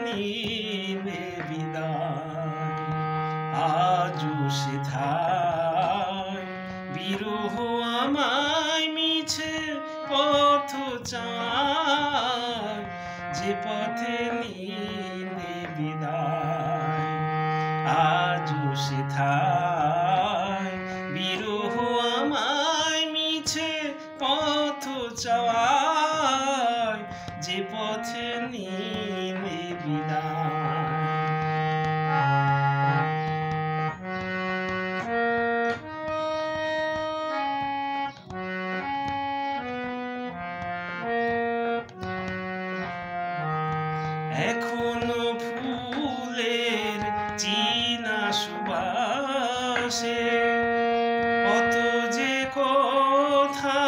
নিলে বিদায় আজও সেথায় বিরহ আমায় মিছে পথ চায় যে পথে নিলে বিদায় আজও সেথায় বিরহ আমায় মিছে পথ চায় যে পথে নিলে বিদায় এখনো ফুলের চিনা সুবাসে কত যে কথা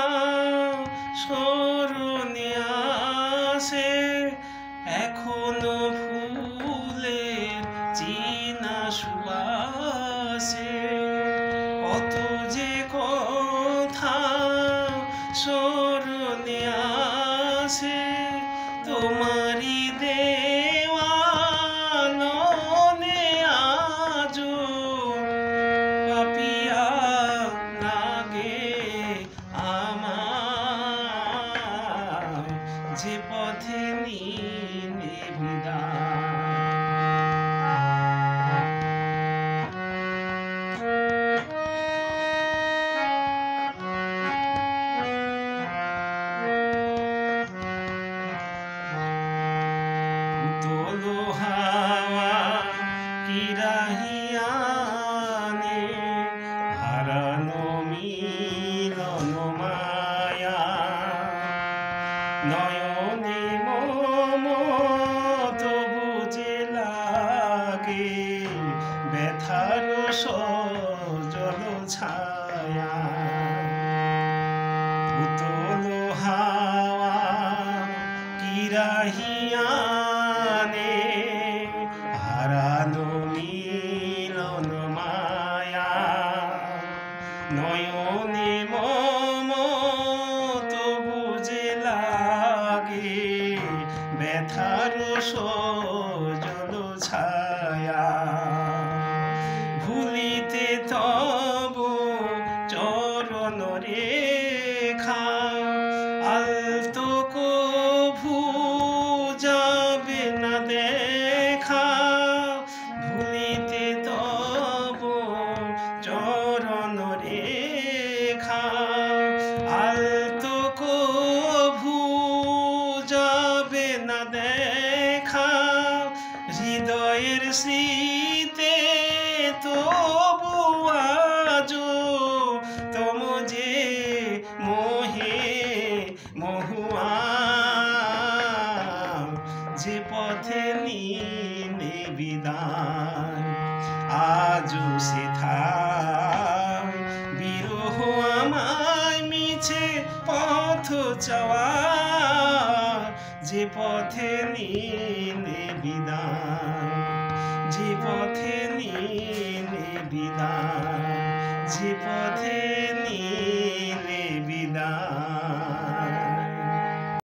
স্মরণে আসে এখনো ফুলের চিনা সুবাসে কত যে কথা স্মরণে আসে তোমারি দেওয়াননে আজো পাপিয়া লাগে আমায় যে পথে নিলে বিদায় তোলো হাওয়া কিরাহিয়ানে হারানো মিলন মায়া নয়নে মম তবু যে লাগে ব্যথার সজল ছায়া তোলো হাওয়া কিরাহিয়ানে হারানো মিলন মায়া নয়নে মম তবু যে লাগে ব্যথার সজল ছায়া ভুলিতে তব চরণ রেখা আলতো কভু যাবে না দেখা ভুলিতে তব চরণ রেখা আলতো কভু যাবে না দেখা হৃদয়ের স্মৃতে তবু আজো তম যে মোহে মহুয়া যে পথে নিলে বিদায় আজও সেথায় বিরহ আমায় মিছে পথ চাওয়া যে পথে নিলে বিদায় যে পথে নিলে বিদায় যে পথে নিলে বিদায়